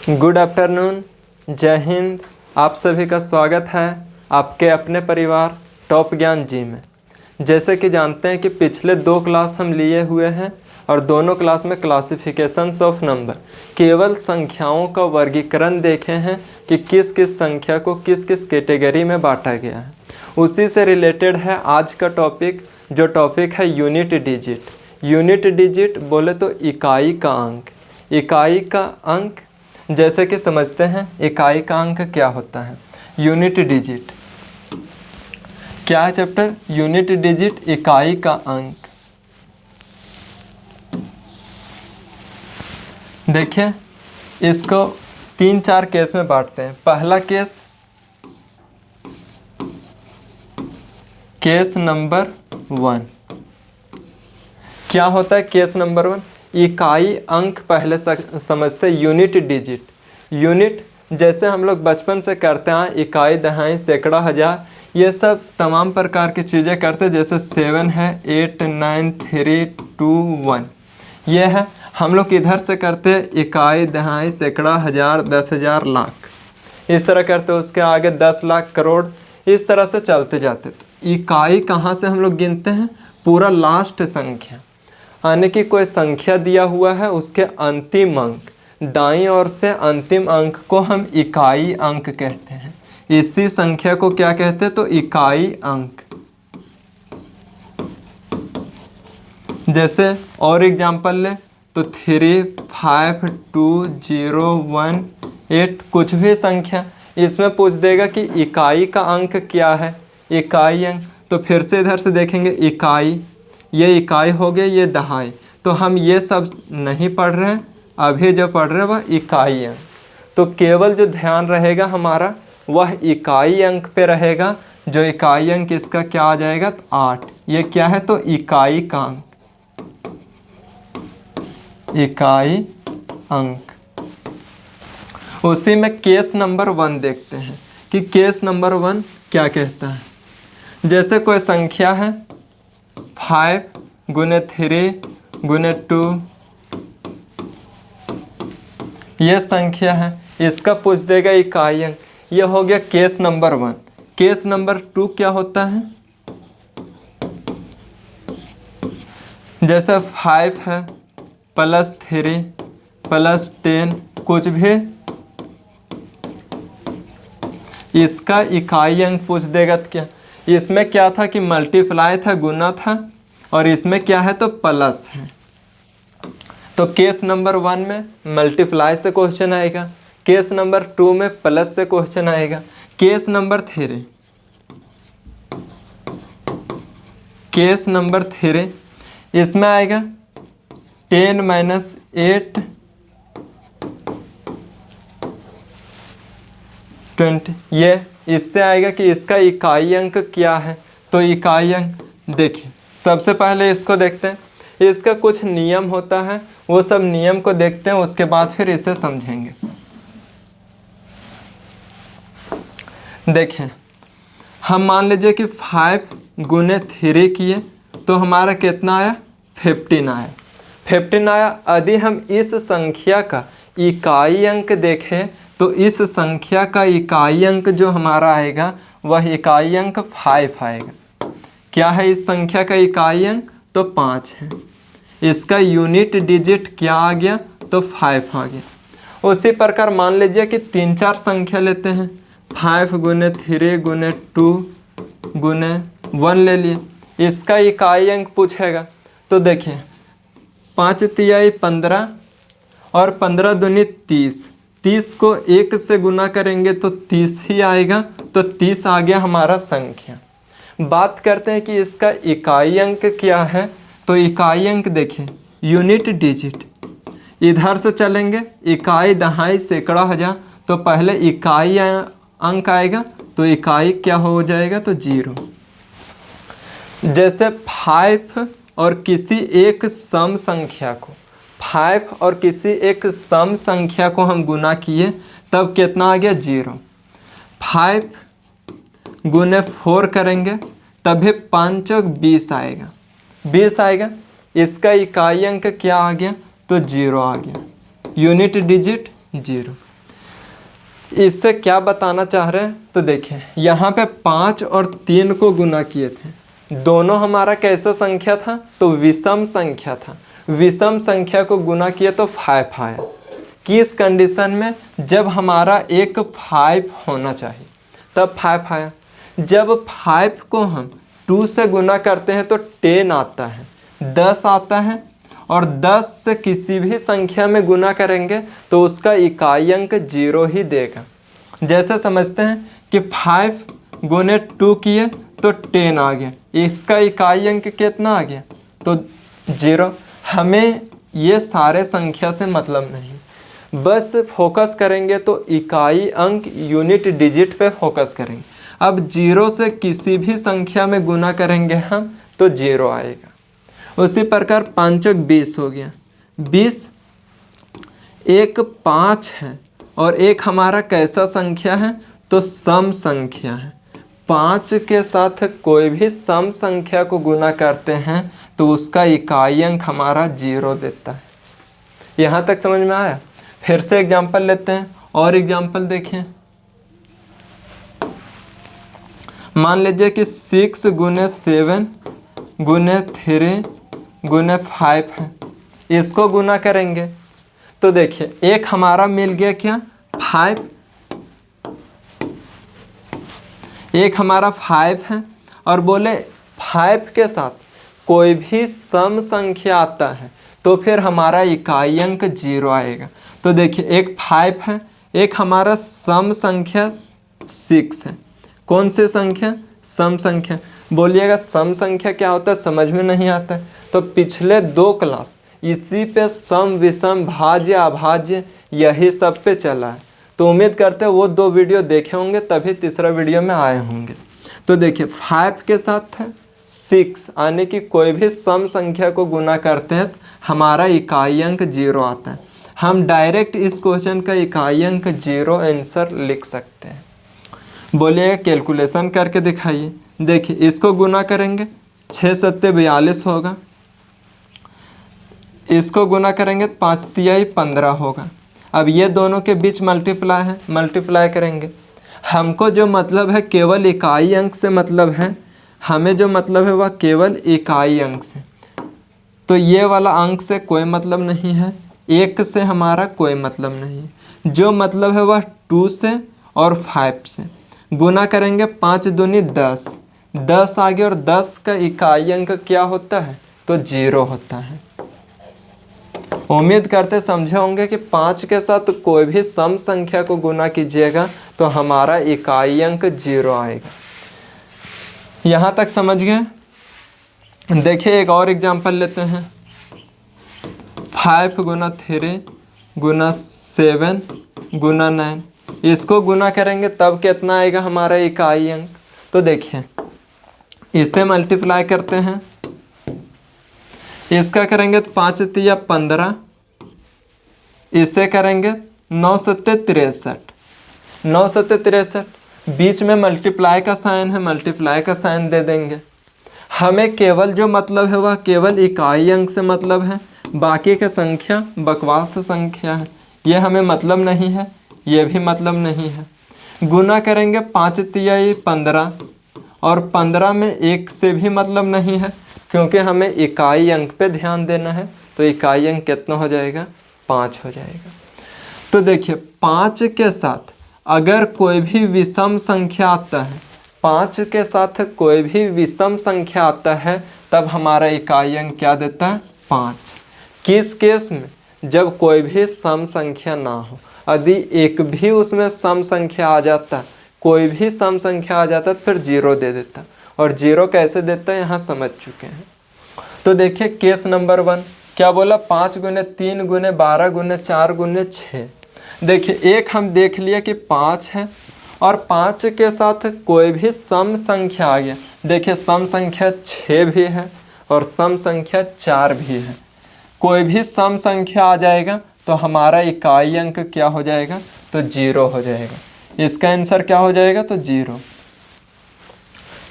Good afternoon, जय हिंद। आप सभी का स्वागत है आपके अपने परिवार टॉप ज्ञान जी में। जैसे कि जानते हैं कि पिछले 2 क्लास हम लिए हुए हैं और दोनों क्लास में क्लासिफिकेशंस ऑफ नंबर, केवल संख्याओं का वर्गीकरण देखे हैं कि किस किस संख्या को किस किस कैटेगरी में बांटा गया है। उसी से रिलेटेड है आज का टॉपिक, जो टॉपिक है यूनिट डिजिट। यूनिट डिजिट बोले तो इकाई का अंक। इकाई का अंक जैसे कि समझते हैं इकाई का अंक क्या होता है। यूनिट डिजिट क्या है चैप्टर? यूनिट डिजिट इकाई का अंक। देखिए इसको 3-4 केस में बांटते हैं। पहला केस नंबर 1 क्या होता है? केस नंबर 1 इकाई अंक पहले समझते हैं। यूनिट डिजिट, यूनिट जैसे हम लोग बचपन से करते हैं, इकाई, दहाई, सैकड़ा, हज़ार, ये सब तमाम प्रकार की चीज़ें करते हैं। जैसे 7 है, 8, 9, 3, 2, 1, ये है। हम लोग इधर से करते हैं इकाई, दहाई, सैकड़ा, हज़ार, 10,000, लाख, इस तरह करते हैं। उसके आगे 10 लाख, करोड़, इस तरह से चलते जाते। तो इकाई कहाँ से हम लोग गिनते हैं? पूरा लास्ट संख्या, यानी कि कोई संख्या दिया हुआ है, उसके अंतिम अंक, दाईं ओर से अंतिम अंक को हम इकाई अंक कहते हैं। इसी संख्या को क्या कहते हैं? तो इकाई अंक। जैसे और एग्जांपल ले तो 3, 5, 2, 0, 1, 8, कुछ भी संख्या, इसमें पूछ देगा कि इकाई का अंक क्या है, इकाई अंक। तो फिर से इधर से देखेंगे इकाई, ये इकाई हो गया, ये दहाई। तो हम ये सब नहीं पढ़ रहे हैं, अभी जो पढ़ रहे हैं वह इकाई अंक। तो केवल जो ध्यान रहेगा हमारा वह इकाई अंक पे रहेगा। जो इकाई अंक इसका क्या आ जाएगा? तो 8। ये क्या है? तो इकाई का अंक, इकाई अंक। उसी में केस नंबर 1 देखते हैं कि केस नंबर 1 क्या कहता है। जैसे कोई संख्या है 5 गुने 3 गुने 2, ये संख्या है, इसका पूछ देगा इकाई अंक। ये हो गया केस नंबर 1। केस नंबर 2 क्या होता है? जैसे 5 है प्लस 3 प्लस 10, कुछ भी, इसका इकाई अंक पूछ देगा। तो क्या इसमें क्या था कि मल्टीप्लाई था, गुना था, और इसमें क्या है? तो प्लस है। तो केस नंबर 1 में मल्टीप्लाई से क्वेश्चन आएगा, केस नंबर 2 में प्लस से क्वेश्चन आएगा। केस नंबर 3, केस नंबर 3 इसमें आएगा 10 - 8 20। ये इससे आएगा कि इसका इकाई अंक क्या है। तो इकाई अंक देखिए, सबसे पहले इसको देखते हैं। इसका कुछ नियम होता है, वो सब नियम को देखते हैं, उसके बाद फिर इसे समझेंगे। देखें, हम मान लीजिए कि 5 गुने 3 किए तो हमारा कितना आया? 15 आया। 15 आया। यदि हम इस संख्या का इकाई अंक देखें तो इस संख्या का इकाई अंक जो हमारा आएगा वह इकाई अंक 5 आएगा। क्या है इस संख्या का इकाई अंक? तो 5 है। इसका यूनिट डिजिट क्या आ गया? तो 5 आ गया। उसी प्रकार मान लीजिए कि 3-4 संख्या लेते हैं। 5 गुने 3 गुने 2 गुने 1 ले लिए, इसका इकाई अंक पूछेगा। तो देखिए 5 तिहाई 15 और 15 दूनी 30। 30 को 1 से गुना करेंगे तो 30 ही आएगा। तो 30 आ गया हमारा संख्या। बात करते हैं कि इसका इकाई अंक क्या है। तो इकाई अंक देखें, यूनिट डिजिट, इधर से चलेंगे इकाई, दहाई, सैकड़ा, हज़ार, तो पहले इकाई अंक आएगा। तो इकाई क्या हो जाएगा? तो 0। जैसे 5 और किसी एक सम संख्या को, 5 और किसी एक सम संख्या को हम गुना किए तब कितना आ गया? 0। 5 गुने 4 करेंगे तभी 5 और 20 आएगा, 20 आएगा। इसका इकाई अंक क्या आ गया? तो 0 आ गया। Unit digit 0। इससे क्या बताना चाह रहे हैं, तो देखिए यहाँ पे 5 और 3 को गुना किए थे, दोनों हमारा कैसा संख्या था, तो विषम संख्या था। विषम संख्या को गुना किए तो 5 आया। किस कंडीशन में, जब हमारा एक 5 होना चाहिए तब 5 आया। जब 5 को हम 2 से गुना करते हैं तो 10 आता है, 10 आता है, और 10 से किसी भी संख्या में गुना करेंगे तो उसका इकाई अंक 0 ही देगा। जैसे समझते हैं कि 5 गुने 2 किए तो 10 आ गया, इसका इकाई अंक कितना आ गया, तो 0। हमें ये सारे संख्या से मतलब नहीं, बस फोकस करेंगे तो इकाई अंक यूनिट डिजिट पे फोकस करेंगे। अब 0 से किसी भी संख्या में गुना करेंगे हम तो 0 आएगा। उसी प्रकार 5 × 20 हो गया, 20 एक 5 है और एक हमारा कैसा संख्या है, तो सम संख्या है। 5 के साथ कोई भी सम संख्या को गुना करते हैं तो उसका इकाई अंक हमारा 0 देता है। यहाँ तक समझ में आया। फिर से एग्जाम्पल लेते हैं और एग्जाम्पल देखें। मान लीजिए कि 6 × 7 × 3 × 5 है, इसको गुना करेंगे तो देखिए एक हमारा मिल गया क्या, 5, एक हमारा 5 है, और बोले 5 के साथ कोई भी सम संख्या आता है तो फिर हमारा इकाई अंक 0 आएगा। तो देखिए एक 5 है, एक हमारा सम संख्या 6 है। कौन सी संख्या, सम संख्या। बोलिएगा सम संख्या क्या होता है, समझ में नहीं आता है। तो पिछले 2 क्लास इसी पे सम विषम भाज्य अभाज्य यही सब पे चला है, तो उम्मीद करते हैं वो 2 वीडियो देखे होंगे तभी तीसरा वीडियो में आए होंगे। तो देखिए 5 के साथ 6 आने की कोई भी सम संख्या को गुना करते हैं हमारा इकाई अंक 0 आता है। हम डायरेक्ट इस क्वेश्चन का इकाई अंक 0 आंसर लिख सकते हैं। बोलिए कैलकुलेशन करके दिखाइए। देखिए इसको गुना करेंगे 6 × 7 = 42 होगा, इसको गुना करेंगे 5 × 3 = 15 होगा। अब ये दोनों के बीच मल्टीप्लाई है, मल्टीप्लाई करेंगे। हमको जो मतलब है केवल इकाई अंक से मतलब है, हमें जो मतलब है वह केवल इकाई अंक से। तो ये वाला अंक से कोई मतलब नहीं है, 1 से हमारा कोई मतलब नहीं। जो मतलब है वह 2 से और 5 से। गुना करेंगे 5 दूनी 10, 10 आ गया, और 10 का इकाई अंक क्या होता है, तो 0 होता है। उम्मीद करते समझे होंगे कि 5 के साथ कोई भी सम संख्या को गुना कीजिएगा तो हमारा इकाई अंक 0 आएगा। यहाँ तक समझ गए। देखिए एक और एग्जांपल लेते हैं। 5 × 3 × 7 × 9, इसको गुना करेंगे तब कितना आएगा हमारा इकाई अंक। तो देखिए इसे मल्टीप्लाई करते हैं, इसका करेंगे 5 × 3 = 15, इसे करेंगे 9 × 7 = 63, 9 × 7 = 63, बीच में मल्टीप्लाई का साइन है, मल्टीप्लाई का साइन दे देंगे। हमें केवल जो मतलब है वह केवल इकाई अंक से मतलब है, बाकी का संख्या बकवास संख्या है, ये हमें मतलब नहीं है, ये भी मतलब नहीं है। गुना करेंगे 5 × 3 = 15, और 15 में 1 से भी मतलब नहीं है क्योंकि हमें इकाई अंक पे ध्यान देना है। तो इकाई अंक कितना हो जाएगा, 5 हो जाएगा। तो देखिए 5 के साथ अगर कोई भी विषम संख्या आता है, 5 के साथ कोई भी विषम संख्या आता है तब हमारा इकाई अंक क्या देता है, 5। किस केस में, जब कोई भी सम संख्या ना हो। यदि एक भी उसमें सम संख्या आ जाता, कोई भी सम संख्या आ जाता तो फिर 0 दे देता, और 0 कैसे देता है यहाँ समझ चुके हैं। तो देखिए केस नंबर 1 क्या बोला, 5 × 3 × 12 × 4 × 6। देखिए एक हम देख लिया कि 5 है और 5 के साथ कोई भी सम संख्या आ गया। देखिए सम संख्या 6 भी है और सम संख्या 4 भी है। कोई भी सम संख्या आ जाएगा तो हमारा इकाई अंक क्या हो जाएगा, तो 0 हो जाएगा। इसका आंसर क्या हो जाएगा, तो 0।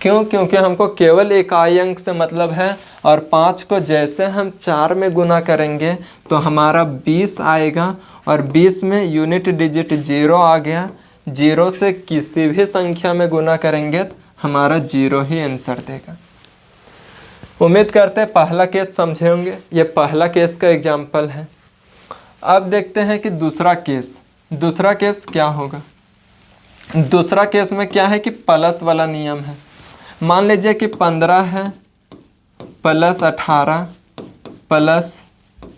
क्यों, क्योंकि हमको केवल इकाई अंक से मतलब है, और 5 को जैसे हम 4 में गुना करेंगे तो हमारा 20 आएगा, और 20 में यूनिट डिजिट 0 आ गया, जीरो से किसी भी संख्या में गुना करेंगे तो हमारा जीरो ही आंसर देगा। उम्मीद करते हैं पहला केस समझे होंगे। ये पहला केस का एग्जाम्पल है। अब देखते हैं कि दूसरा केस क्या होगा। दूसरा केस में क्या है कि प्लस वाला नियम है। मान लीजिए कि 15 है प्लस 18 प्लस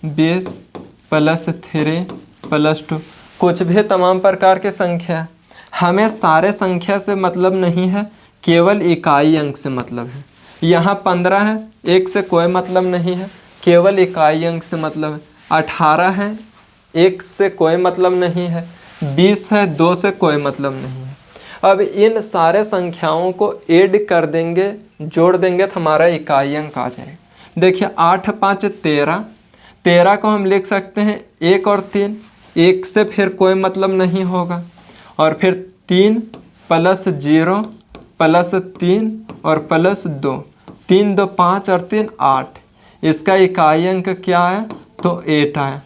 20 प्लस 3 प्लस 2, कुछ भी तमाम प्रकार के संख्या। हमें सारे संख्या से मतलब नहीं है, केवल इकाई अंक से मतलब है। यहाँ 15 है, एक से कोई मतलब नहीं है, केवल इकाई अंक से मतलब है। 18 है, एक से कोई मतलब नहीं है। 20 है, दो से कोई मतलब नहीं है। अब इन सारे संख्याओं को ऐड कर देंगे, जोड़ देंगे तो हमारा इकाई अंक आ जाएगा। देखिए 8 5 13, 13 को हम लिख सकते हैं 1 और 3, एक से फिर कोई मतलब नहीं होगा। और फिर 3 प्लस 0 प्लस 3 और प्लस 2, 3 2 5 और 3 8, इसका इकाई अंक क्या है तो 8 आया।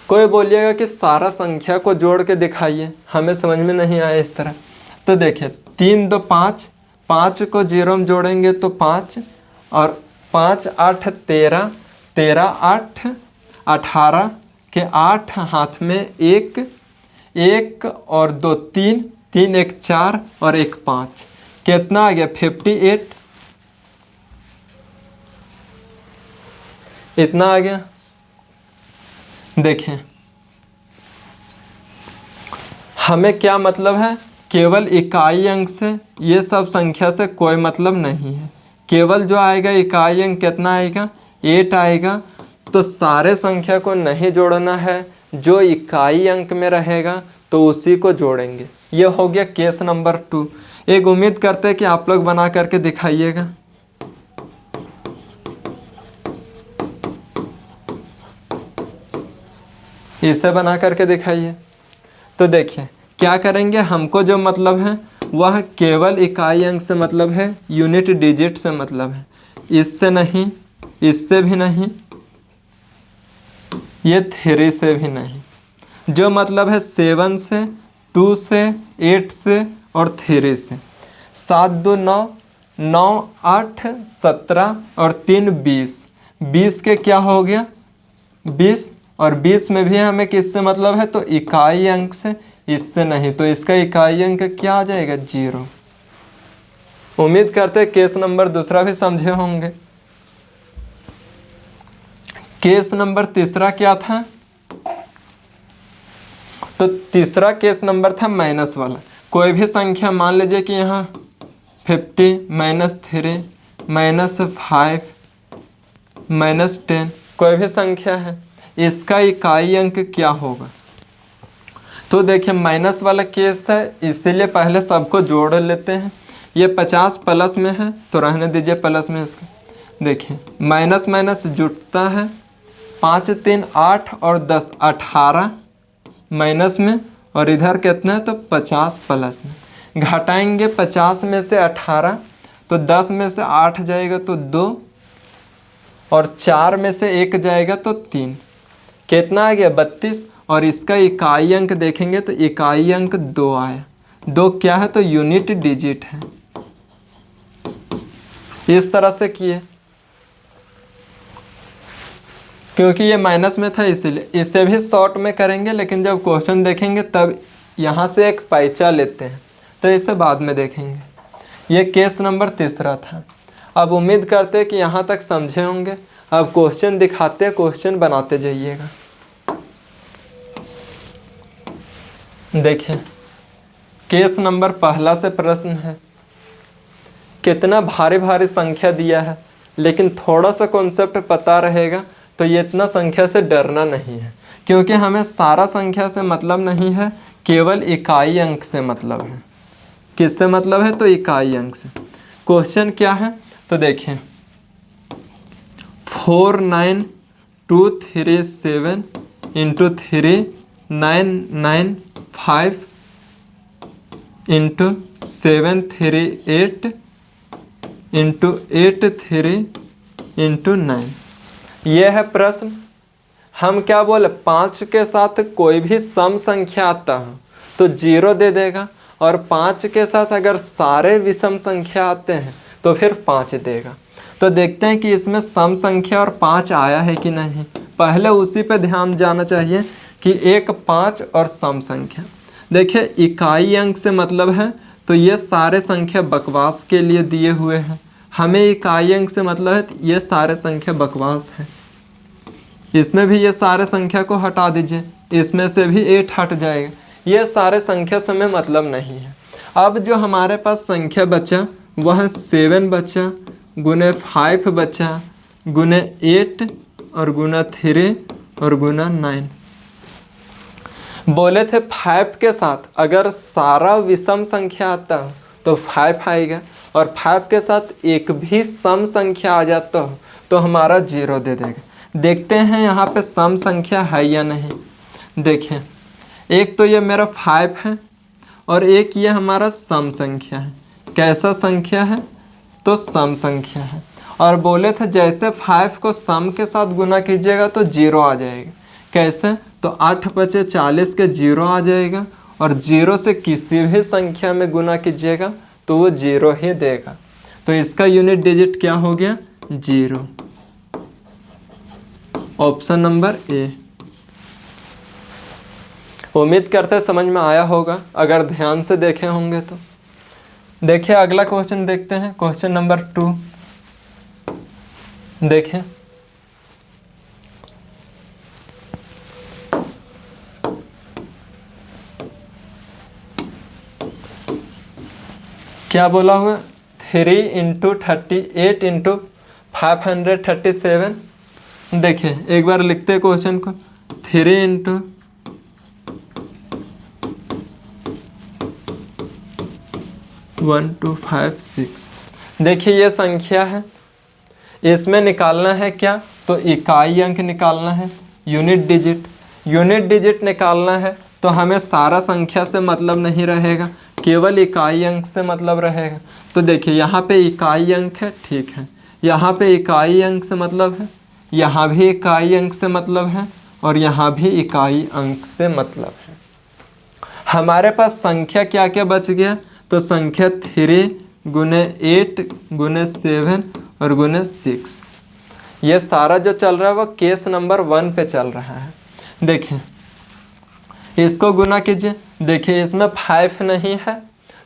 कोई बोलिएगा कि सारा संख्या को जोड़ के दिखाइए, हमें समझ में नहीं आया इस तरह। तो देखिए 3 2 5, 5 को 0 में जोड़ेंगे तो 5, और 5 8 13, 13 8 18 के 8 हाथ में 1, 1 और 2 3, 3 1 4 और 1 5, कितना आ गया 58, इतना आ गया। देखें हमें क्या मतलब है, केवल इकाई अंक से, ये सब संख्या से कोई मतलब नहीं है। केवल जो आएगा इकाई अंक कितना आएगा 8 आएगा। तो सारे संख्या को नहीं जोड़ना है, जो इकाई अंक में रहेगा तो उसी को जोड़ेंगे। ये हो गया केस नंबर 2। एक उम्मीद करते हैं कि आप लोग बना करके दिखाइएगा। इसे बना करके दिखाइए। तो देखिए क्या करेंगे, हमको जो मतलब है वह केवल इकाई अंक से मतलब है, यूनिट डिजिट से मतलब है। इससे नहीं, इससे भी नहीं, ये 3 से भी नहीं। जो मतलब है 7 से, 2 से, 8 से और 3 से। 7 2 9, 9 8 17 और 3 20, 20 के क्या हो गया 20, और 20 में भी हमें किससे मतलब है तो इकाई अंक से, इससे नहीं। तो इसका इकाई अंक क्या आ जाएगा 0। उम्मीद करते हैं केस नंबर दूसरा भी समझे होंगे। केस नंबर तीसरा क्या था, तो तीसरा केस नंबर था माइनस वाला। कोई भी संख्या मान लीजिए कि यहाँ 50 -3 -5 -10, कोई भी संख्या है, इसका इकाई अंक क्या होगा। तो देखिए माइनस वाला केस है, इसीलिए पहले सबको जोड़ लेते हैं। ये 50 प्लस में है तो रहने दीजिए प्लस में इसको। देखिए माइनस माइनस जुटता है, 5 3 8 और 10 18 माइनस में, और इधर कितना है तो 50 प्लस में। घटाएंगे 50 में से 18 तो 10 में से 8 जाएगा तो 2, और 4 में से 1 जाएगा तो 3, कितना आ गया 32। और इसका इकाई अंक देखेंगे तो इकाई अंक 2 आया। 2 क्या है तो यूनिट डिजिट है। इस तरह से किए, क्योंकि ये माइनस में था इसीलिए। इसे भी शॉर्ट में करेंगे, लेकिन जब क्वेश्चन देखेंगे तब यहाँ से एक पैचा लेते हैं, तो इसे बाद में देखेंगे। ये केस नंबर तीसरा था। अब उम्मीद करते हैं कि यहाँ तक समझे होंगे। अब क्वेश्चन दिखाते हैं, क्वेश्चन बनाते जाइएगा। देखें केस नंबर पहला से प्रश्न है। कितना भारी भारी संख्या दिया है, लेकिन थोड़ा सा कॉन्सेप्ट पता रहेगा तो ये इतना संख्या से डरना नहीं है, क्योंकि हमें सारा संख्या से मतलब नहीं है, केवल इकाई अंक से मतलब है। किससे मतलब है तो इकाई अंक से। क्वेश्चन क्या है तो देखिए 4 9 2 3 7 इंटू 3 9 9 5 इंटू 7 3 8 इंटू 8 3 इंटू 9। यह है प्रश्न। हम क्या बोले, 5 के साथ कोई भी सम संख्या आता है तो 0 दे देगा, और 5 के साथ अगर सारे विषम संख्या आते हैं तो फिर 5 देगा। तो देखते हैं कि इसमें सम संख्या और 5 आया है कि नहीं। पहले उसी पे ध्यान जाना चाहिए कि 1, 5 और सम संख्या। देखिए इकाई अंक से मतलब है, तो ये सारे संख्या बकवास के लिए दिए हुए हैं। हमें इकाई अंक से मतलब है, ये सारे संख्या बकवास है। इसमें भी ये सारे संख्या को हटा दीजिए, इसमें से भी 8 हट जाएगा। ये सारे संख्या से हमें मतलब नहीं है। अब जो हमारे पास संख्या बचा वह 7 बचा, गुने 5 बचा, गुने 8 और गुना 3 और गुना 9। बोले थे 5 के साथ अगर सारा विषम संख्या आता हो तो 5 आएगा, और 5 के साथ एक भी सम संख्या आ जाता हो तो हमारा 0 दे देगा। देखते हैं यहाँ पे सम संख्या है या नहीं। देखें, एक तो ये मेरा 5 है और एक ये हमारा सम संख्या है। कैसा संख्या है? तो सम संख्या है। और बोले थे जैसे 5 को सम के साथ गुना कीजिएगा तो 0 आ जाएगा। कैसे? तो 8 बचे 40 के 0 आ जाएगा, और 0 से किसी भी संख्या में गुना कीजिएगा तो वो 0 ही देगा। तो इसका यूनिट डिजिट क्या हो गया? 0। Option number A. उम्मीद करते समझ में आया होगा, अगर ध्यान से देखे होंगे तो। देखिए अगला क्वेश्चन देखते हैं, क्वेश्चन नंबर 2। देखें, क्या बोला हुआ? 3 × 38 × 537। देखिए एक बार लिखते हैं क्वेश्चन को। 3 × 1 2 5 6। देखिए ये संख्या है, इसमें निकालना है क्या? तो इकाई अंक निकालना है, यूनिट डिजिट। यूनिट डिजिट निकालना है तो हमें सारा संख्या से मतलब नहीं रहेगा, केवल इकाई अंक से मतलब रहेगा। तो देखिए यहाँ पे इकाई अंक है, ठीक है, यहाँ पे इकाई अंक से मतलब है, यहाँ भी इकाई अंक से मतलब है, और यहाँ भी इकाई अंक से मतलब है। हमारे पास संख्या क्या क्या बच गया? तो संख्या 3 गुने 8 गुने 7 और गुने 6। ये सारा जो चल रहा है वो केस नंबर 1 पे चल रहा है। देखें इसको गुना कीजिए। देखिए इसमें 5 नहीं है,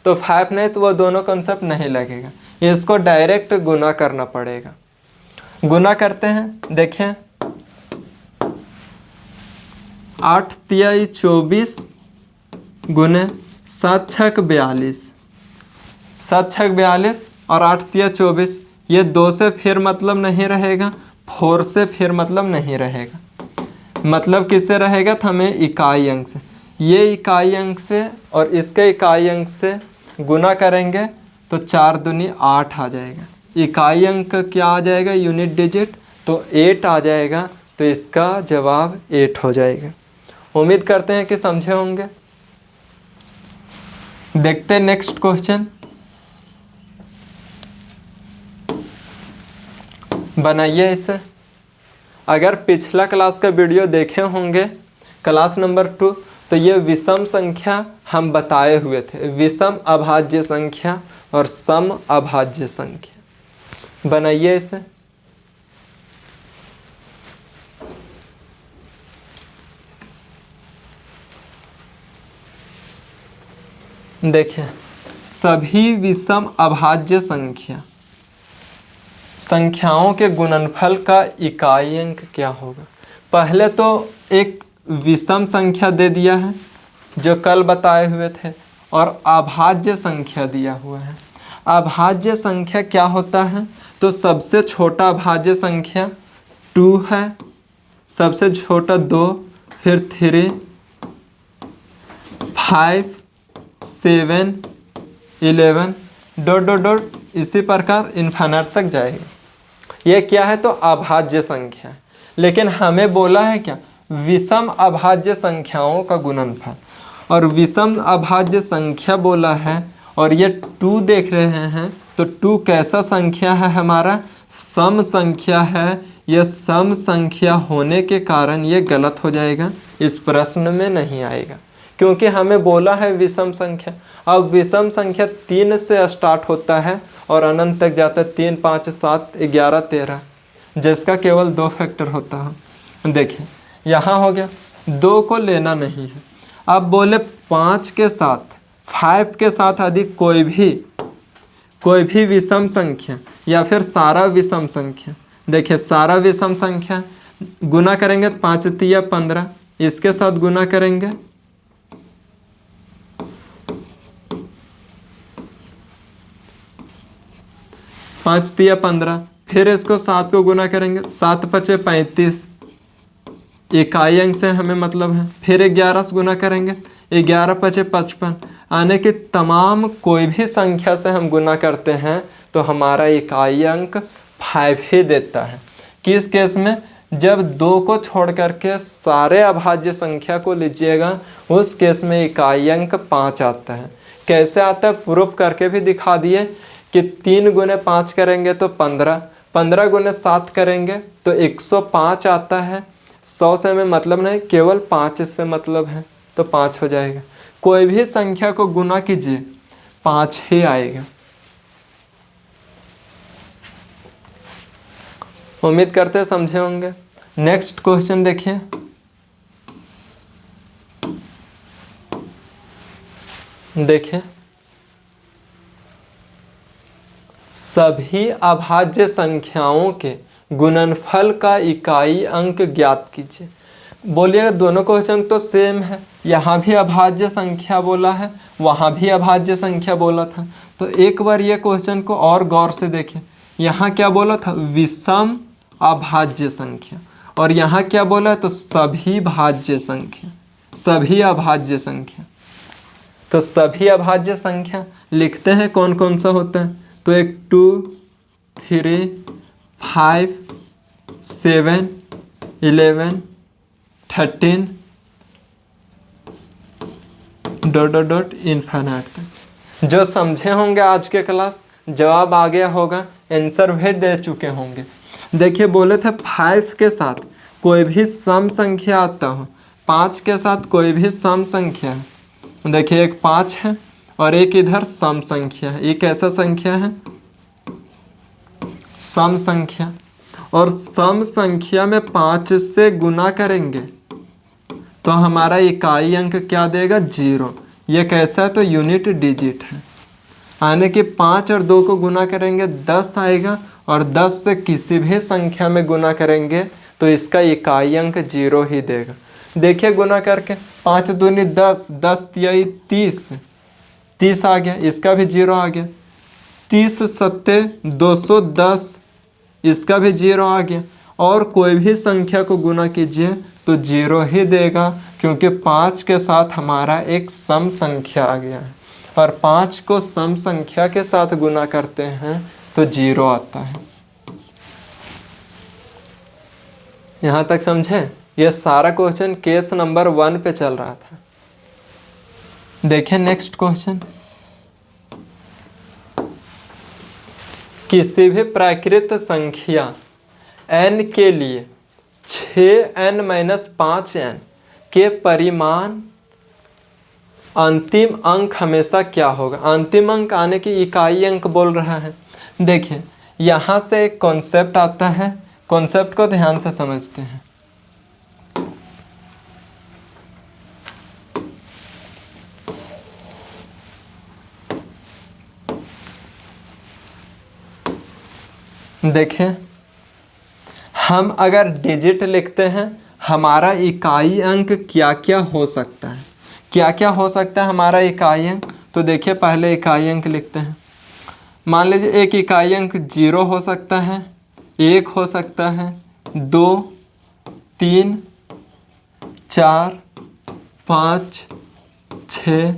तो 5 नहीं तो वो दोनों कॉन्सेप्ट नहीं लगेगा, इसको डायरेक्ट गुना करना पड़ेगा। गुना करते हैं। देखें 8 तिहाई 24 गुने 7 छक 42, 7 छक 42 और 8 तिया 24। ये 2 से फिर मतलब नहीं रहेगा, 4 से फिर मतलब नहीं रहेगा। मतलब किससे रहेगा? तो हमें इकाई अंक से, ये इकाई अंक से और इसके इकाई अंक से गुना करेंगे तो 4 दूनी 8 आ जाएगा। इकाई अंक क्या आ जाएगा? यूनिट डिजिट, तो 8 आ जाएगा। तो इसका जवाब 8 हो जाएगा। उम्मीद करते हैं कि समझे होंगे। देखते हैं नेक्स्ट क्वेश्चन। बनाइए इसे। अगर पिछला क्लास का वीडियो देखे होंगे, क्लास नंबर 2, तो ये विषम संख्या हम बताए हुए थे, विषम अभाज्य संख्या और सम अभाज्य संख्या। बनाइए इसे। देखिए सभी विषम अभाज्य संख्याओं के गुणनफल का इकाई अंक क्या होगा? पहले तो एक विषम संख्या दे दिया है जो कल बताए हुए थे, और अभाज्य संख्या दिया हुआ है। अभाज्य संख्या क्या होता है? तो सबसे छोटा अभाज्य संख्या 2 है, सबसे छोटा 2, फिर 3, 5, 7, 11 ... इसी प्रकार इन्फिनिट तक जाएगा। ये क्या है? तो अभाज्य संख्या। लेकिन हमें बोला है क्या? विषम अभाज्य संख्याओं का गुणनफल, और विषम अभाज्य संख्या बोला है, और ये 2 देख रहे हैं, तो 2 कैसा संख्या है? हमारा सम संख्या है। यह सम संख्या होने के कारण ये गलत हो जाएगा, इस प्रश्न में नहीं आएगा। क्योंकि हमें बोला है विषम संख्या। अब विषम संख्या 3 से स्टार्ट होता है और अनंत तक जाता है, 3, 5, 7, 11, 13, जिसका केवल 2 फैक्टर होता है। देखिए यहाँ हो गया, 2 को लेना नहीं है। अब बोले 5 के साथ, 5 के साथ अधिक कोई भी विषम संख्या या फिर सारा विषम संख्या। देखिए सारा विषम संख्या गुना करेंगे तो 5 तिया 15, इसके साथ गुना करेंगे 5 तिया 15, फिर इसको 7 को गुना करेंगे, 7 पचे 35, इकाई अंक से हमें मतलब है। फिर 11 से गुना करेंगे, 11 पचे 55, आने की तमाम कोई भी संख्या से हम गुना करते हैं तो हमारा इकाई अंक 5 ही देता है। किस केस में? जब 2 को छोड़ करके सारे अभाज्य संख्या को लीजिएगा, उस केस में इकाई अंक 5 आता है। कैसे आता है प्रूफ करके भी दिखा दिए कि 3 गुने 5 करेंगे तो 15, 15 गुने 7 करेंगे तो 105 आता है। 100 से हमें मतलब नहीं, केवल 5 से मतलब है, तो 5 हो जाएगा। कोई भी संख्या को गुना कीजिए 5 ही आएगा। उम्मीद करते हैं समझे होंगे। नेक्स्ट क्वेश्चन देखिए, सभी अभाज्य संख्याओं के गुणनफल का इकाई अंक ज्ञात कीजिए। बोलिएगा दोनों क्वेश्चन तो सेम है, यहाँ भी अभाज्य संख्या बोला है, वहाँ भी अभाज्य संख्या बोला था। तो एक बार ये क्वेश्चन को और गौर से देखें। यहाँ क्या बोला था? विषम अभाज्य संख्या, और यहाँ क्या बोला है? तो सभी भाज्य संख्या, सभी अभाज्य संख्या। तो सभी अभाज्य संख्या लिखते हैं कौन कौन सा होता है? तो एक 2, 3, 5, 7, 11, 13 ... इन्फिनिट तक। जो समझे होंगे आज के क्लास, जवाब आ गया होगा, आंसर भी दे चुके होंगे। देखिए बोले थे 5 के साथ कोई भी सम संख्या आता हो, 5 के साथ कोई भी सम संख्या है। देखिए एक 5 है और एक इधर सम संख्या है। ये कैसा संख्या है? सम संख्या। और सम संख्या में 5 से गुना करेंगे तो हमारा इकाई अंक क्या देगा? 0। ये कैसा है? तो यूनिट डिजिट है। आने के 5 और 2 को गुना करेंगे 10 आएगा, और 10 से किसी भी संख्या में गुना करेंगे तो इसका इकाई अंक 0 ही देगा। देखिए गुना करके 5 दूनी 10, 10 तियाई 30, 30 आ गया, इसका भी 0 आ गया। 30 सत्ते 210, इसका भी 0 आ गया। और कोई भी संख्या को गुना कीजिए तो 0 ही देगा, क्योंकि 5 के साथ हमारा एक सम संख्या आ गया है, और 5 को सम संख्या के साथ गुना करते हैं तो 0 आता है। यहाँ तक समझे? यह सारा क्वेश्चन केस नंबर 1 पे चल रहा था। देखें नेक्स्ट क्वेश्चन। किसी भी प्राकृत संख्या n के लिए 6n-5n के परिमाण अंतिम अंक हमेशा क्या होगा? अंतिम अंक आने की इकाई अंक बोल रहा है। देखिए यहाँ से एक कॉन्सेप्ट आता है, कॉन्सेप्ट को ध्यान से समझते हैं। देखें, हम अगर डिजिट लिखते हैं, हमारा इकाई अंक क्या क्या हो सकता है? क्या क्या हो सकता है हमारा इकाई अंक? तो देखिए पहले इकाई अंक लिखते हैं। मान लीजिए एक इकाई अंक 0 हो सकता है, 1 हो सकता है, 2, 3, 4, 5, 6,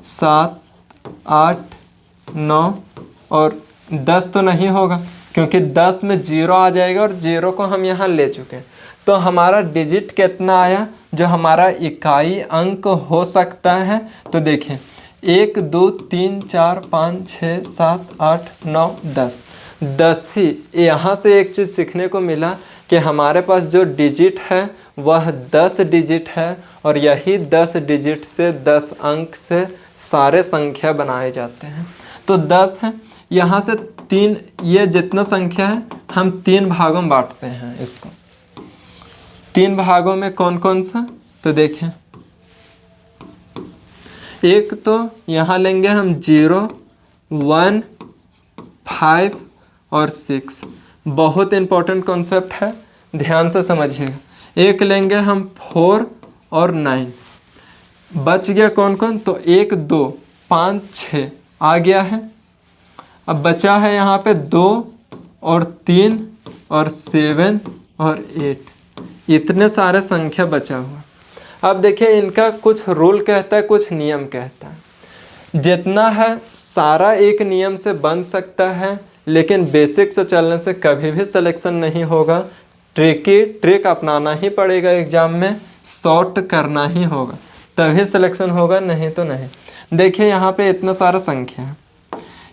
7, 8, 9 और 10 तो नहीं होगा, क्योंकि 10 में 0 आ जाएगा और 0 को हम यहाँ ले चुके हैं। तो हमारा डिजिट कितना आया जो हमारा इकाई अंक हो सकता है? तो देखिए 1, 2, 3, 4, 5, 6, 7, 8, 9, 10, 10 ही। यहाँ से एक चीज़ सीखने को मिला कि हमारे पास जो डिजिट है वह 10 डिजिट है, और यही 10 डिजिट से 10 अंक से सारे संख्या बनाए जाते हैं। तो 10 है, यहाँ से 3, ये जितना संख्या है हम 3 भागों में बांटते हैं इसको। 3 भागों में कौन कौन सा, तो देखें, एक तो यहाँ लेंगे हम 0, 1, 5 और 6। बहुत इम्पोर्टेंट कॉन्सेप्ट है, ध्यान से समझिएगा। एक लेंगे हम 4 और 9। बच गया कौन कौन, तो 1, 2, 5, 6 आ गया है। अब बचा है यहाँ पे 2 और 3 और 7 और 8, इतने सारे संख्या बचा हुआ। अब देखिए इनका कुछ रूल कहता है, कुछ नियम कहता है। जितना है सारा एक नियम से बन सकता है, लेकिन बेसिक से चलने से कभी भी सिलेक्शन नहीं होगा। ट्रिक अपनाना ही पड़ेगा, एग्जाम में सॉर्ट करना ही होगा तभी सिलेक्शन होगा, नहीं तो नहीं। देखिए यहाँ पे इतना सारा संख्या है।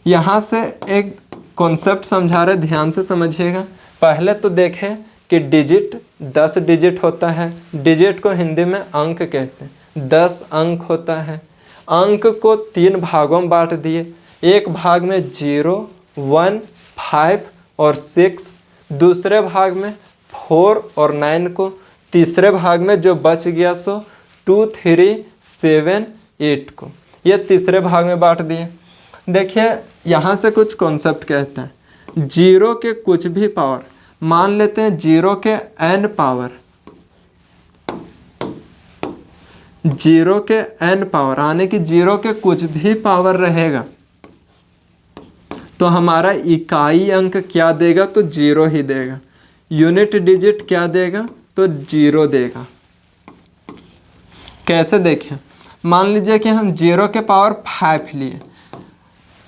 यहाँ से एक कॉन्सेप्ट समझा रहे, ध्यान से समझिएगा। पहले तो देखें कि डिजिट 10 डिजिट होता है। डिजिट को हिंदी में अंक कहते हैं। 10 अंक होता है। अंक को 3 भागों में बांट दिए। एक भाग में 0, 1, 5 और 6, दूसरे भाग में 4 और 9 को, तीसरे भाग में जो बच गया सो 2, 3, 7, 8 को, ये तीसरे भाग में बांट दिए। देखिए यहाँ से कुछ कॉन्सेप्ट कहते हैं। 0 के कुछ भी पावर, मान लेते हैं 0 के n पावर, 0 के n पावर यानी कि 0 के कुछ भी पावर रहेगा तो हमारा इकाई अंक क्या देगा, तो 0 ही देगा। यूनिट डिजिट क्या देगा, तो 0 देगा। कैसे देखें, मान लीजिए कि हम 0 के पावर 5 लिए।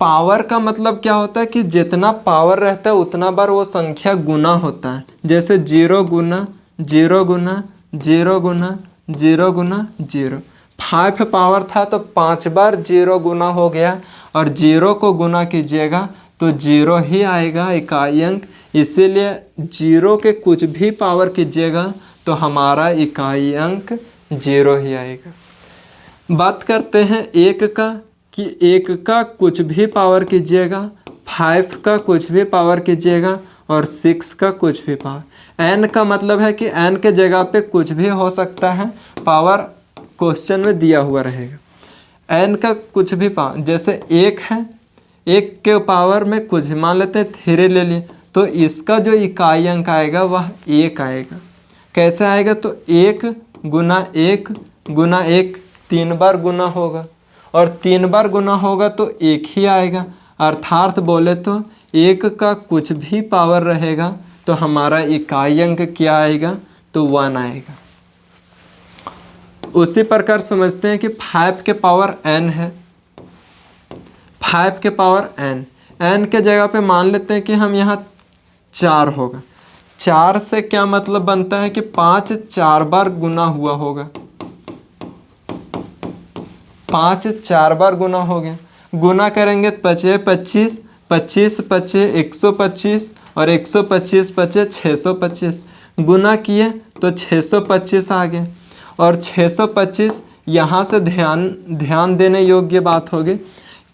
पावर का मतलब क्या होता है कि जितना पावर रहता है उतना बार वो संख्या गुना होता है। जैसे 0 गुना 0 गुना 0 गुना 0 गुना 0। 5 पावर था तो 5 बार 0 गुना हो गया, और 0 को गुना कीजिएगा तो 0 ही आएगा इकाई अंक। इसीलिए 0 के कुछ भी पावर कीजिएगा तो हमारा इकाई अंक 0 ही आएगा। बात करते हैं 1 का, कि 1 का कुछ भी पावर कीजिएगा, 5 का कुछ भी पावर कीजिएगा और 6 का कुछ भी पावर। n का मतलब है कि n के जगह पे कुछ भी हो सकता है, पावर क्वेश्चन में दिया हुआ रहेगा। n का कुछ भी पावर, जैसे 1 है, 1 के पावर में कुछ, मान लेते हैं 3 ले लिए, तो इसका जो इकाई अंक आएगा वह 1 आएगा। कैसे आएगा, तो 1 गुना 1 गुना 1 3 बार गुना होगा, और 3 बार गुना होगा तो 1 ही आएगा। अर्थात बोले तो 1 का कुछ भी पावर रहेगा तो हमारा इकाई अंक क्या आएगा, तो 1 आएगा। उसी प्रकार समझते हैं कि 5 के पावर n है। 5 के पावर n के जगह पे मान लेते हैं कि हम यहाँ 4 होगा। 4 से क्या मतलब बनता है कि 5 4 बार गुना हुआ होगा। 5 4 बार गुना हो गया। गुना करेंगे तो 5 25, 25 25 125 और 125 25 625। गुना किए तो 625 आ गए। और 625 यहाँ से ध्यान देने योग्य बात होगी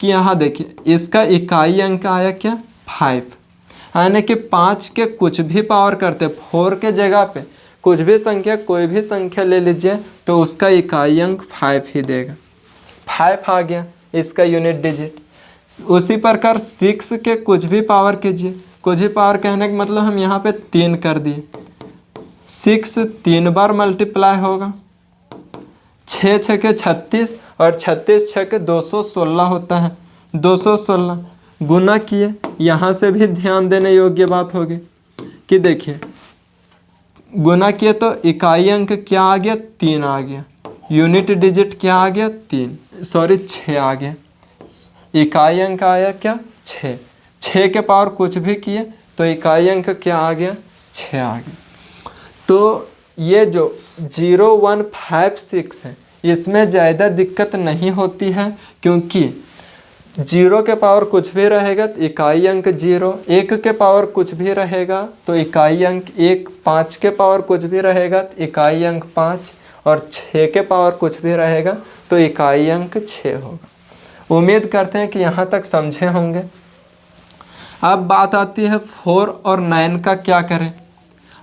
कि यहाँ देखिए इसका इकाई अंक आया क्या, 5, यानी कि 5 के कुछ भी पावर करते, 4 के जगह पे कुछ भी संख्या, कोई भी संख्या ले लीजिए तो उसका इकाई अंक 5 ही देगा। 5 आ गया इसका यूनिट डिजिट। उसी प्रकार 6 के कुछ भी पावर कीजिए। कुछ भी पावर कहने का मतलब हम यहाँ पे 3 कर दिए। 6 3 बार मल्टीप्लाई होगा। 6 6 के 36 और 36 6 के 216 होता है। 216 गुना किए। यहाँ से भी ध्यान देने योग्य बात होगी कि देखिए गुना किए तो इकाई अंक क्या आ गया, 3 आ गया। यूनिट डिजिट क्या आ गया, 6 आ गया। इकाई अंक आया क्या, 6। 6 के पावर कुछ भी किए तो इकाई अंक क्या आ गया, 6 आ गया। तो ये जो 0 1 5 6 है इसमें ज़्यादा दिक्कत नहीं होती है, क्योंकि 0 के पावर कुछ भी रहेगा तो इकाई अंक 0, 1 के पावर कुछ भी रहेगा तो इकाई अंक 1, 5 के पावर कुछ भी रहेगा तो इकाई अंक 5, और 6 के पावर कुछ भी रहेगा तो इकाई अंक 6 होगा। उम्मीद करते हैं कि यहाँ तक समझे होंगे। अब बात आती है 4 और 9 का क्या करें।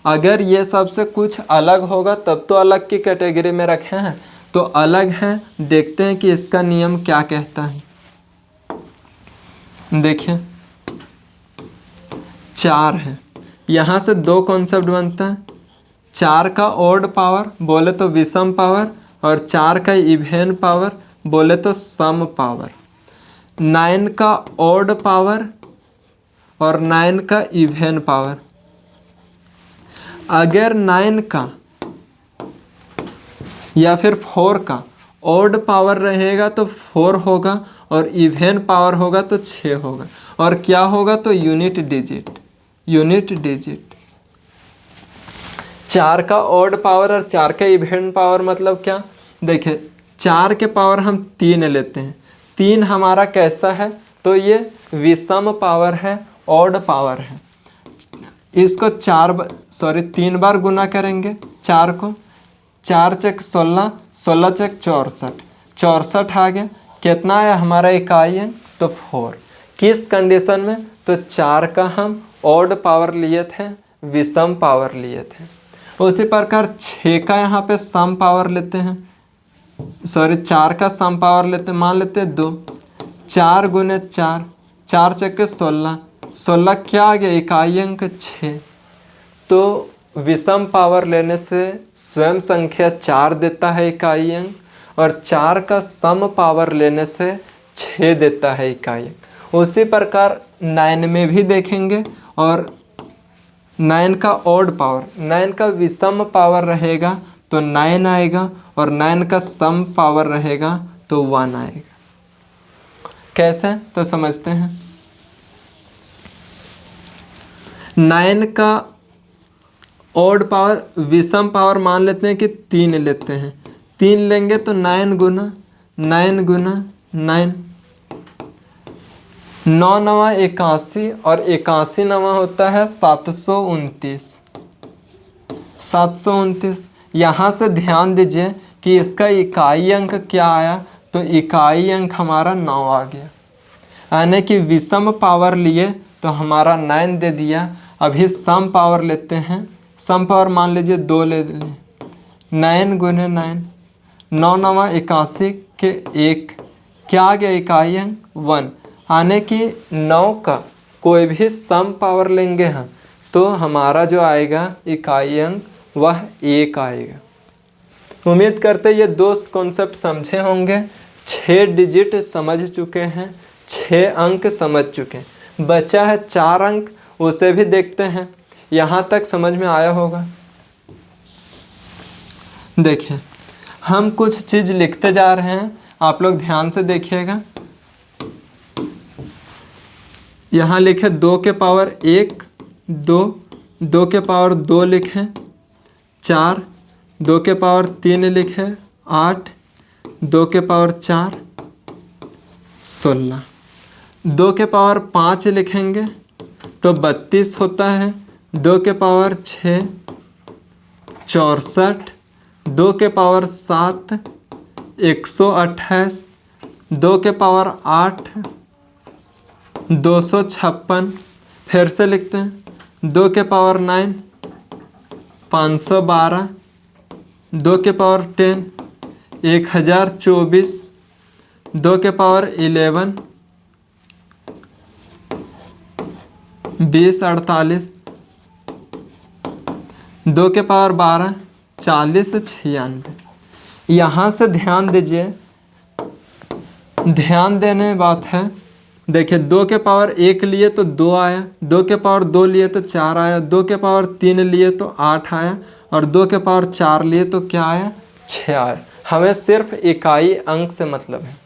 अगर ये सबसे कुछ अलग होगा तब तो अलग की कैटेगरी में रखे हैं, तो अलग हैं। देखते हैं कि इसका नियम क्या कहता है। देखिए 4 है, यहाँ से 2 कॉन्सेप्ट बनता है। 4 का ऑड पावर बोले तो विषम पावर, और 4 का इवेन पावर बोले तो सम पावर। 9 का ऑड पावर और 9 का इवेन पावर। अगर 9 का या फिर 4 का ऑड पावर रहेगा तो 4 होगा, और इवेन पावर होगा तो 6 होगा, और क्या होगा तो यूनिट डिजिट। 4 का ऑड पावर और 4 का इवेन पावर मतलब क्या, देखिए 4 के पावर हम 3 लेते हैं। 3 हमारा कैसा है, तो ये विषम पावर है, ऑड पावर है। इसको 3 बार गुना करेंगे 4 को। 4 चक 16, 16 चक 64, 64 आ गया। कितना आया हमारा इकाई अंक, तो 4। किस कंडीशन में, तो 4 का हम ऑड पावर लिए थे, विषम पावर लिए थे। उसी प्रकार 6 का यहाँ पे सम पावर लेते हैं, 4 का सम पावर लेते हैं, मान लेते हैं 2। 4 गुने 4, 4 चक्के 16, 16 क्या आ गया इकाई अंक 6। तो विषम पावर लेने से स्वयं संख्या 4 देता है इकाई अंक, और 4 का सम पावर लेने से 6 देता है इकाई अंक। उसी प्रकार 9 में भी देखेंगे, और 9 का ऑड पावर, 9 का विषम पावर रहेगा तो 9 आएगा, और 9 का सम पावर रहेगा तो 1 आएगा। कैसे, तो समझते हैं। 9 का ऑड पावर विषम पावर मान लेते हैं कि 3 लेते हैं। 3 लेंगे तो 9 गुना 9 गुना 9, 9 नवा 81, और 81 नवा होता है 729। 729। यहाँ से ध्यान दीजिए कि इसका इकाई अंक क्या आया, तो इकाई अंक हमारा 9 आ गया। यानी कि विषम पावर लिए तो हमारा 9 दे दिया। अभी सम पावर लेते हैं। सम पावर मान लीजिए 2 ले लें। 9 गुने 9, 9 नवा 81 के 1, क्या आ गया इकाई अंक 1। यानी कि 9 का कोई भी सम पावर लेंगे हम तो हमारा जो आएगा इकाई अंक वह 1 आएगा। उम्मीद करते ये दोस्त कॉन्सेप्ट समझे होंगे। 6 डिजिट समझ चुके हैं, 6 अंक समझ चुके हैं। बचा है 4 अंक, उसे भी देखते हैं। यहाँ तक समझ में आया होगा। देखिए हम कुछ चीज़ लिखते जा रहे हैं, आप लोग ध्यान से देखिएगा। यहाँ लिखे 2 के पावर 1, 2, 2 के पावर 2 लिखें 4, 2 के पावर 3 लिखें 8, 2 के पावर 4 16, 2 के पावर 5 लिखेंगे तो 32 होता है। 2 के पावर 6 64, 2 के पावर 7 128, 2 के पावर 8 256। फिर से लिखते हैं 2 के पावर 9 512, 2 के पावर 10 1024, 2 के पावर 11 2048, 2 के पावर 12 4096। यहाँ से ध्यान दीजिए, ध्यान देने बात है। देखिए 2 के पावर 1 लिए तो 2 आया, 2 के पावर 2 लिए तो 4 आया, 2 के पावर 3 लिए तो 8 आया, और 2 के पावर 4 लिए तो क्या आया 6 आया। हमें सिर्फ इकाई अंक से मतलब है।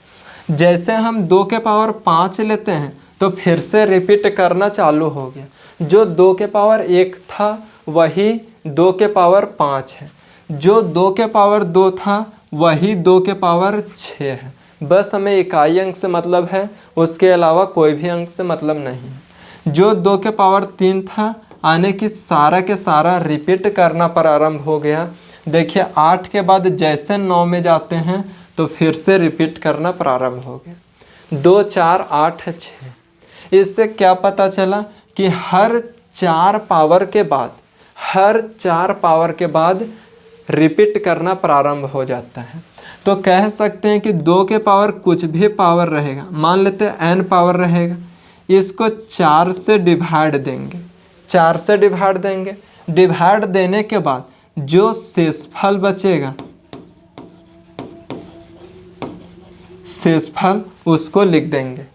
जैसे हम 2 के पावर 5 लेते हैं तो फिर से रिपीट करना चालू हो गया। जो 2 के पावर 1 था वही 2 के पावर 5 है, जो 2 के पावर 2 था वही 2 के पावर 6 है। बस हमें इकाई अंक से मतलब है, उसके अलावा कोई भी अंक से मतलब नहीं है। जो 2 के पावर 3 था आने की सारा के सारा रिपीट करना प्रारंभ हो गया। देखिए 8 के बाद जैसे 9 में जाते हैं तो फिर से रिपीट करना प्रारंभ हो गया। 2 4 8 6। इससे क्या पता चला कि हर 4 पावर के बाद रिपीट करना प्रारंभ हो जाता है। तो कह सकते हैं कि 2 के पावर कुछ भी पावर रहेगा, मान लेते हैं n पावर रहेगा, इसको 4 से डिवाइड देंगे, 4 से डिवाइड देंगे। डिवाइड देने के बाद जो शेषफल बचेगा, शेषफल उसको लिख देंगे।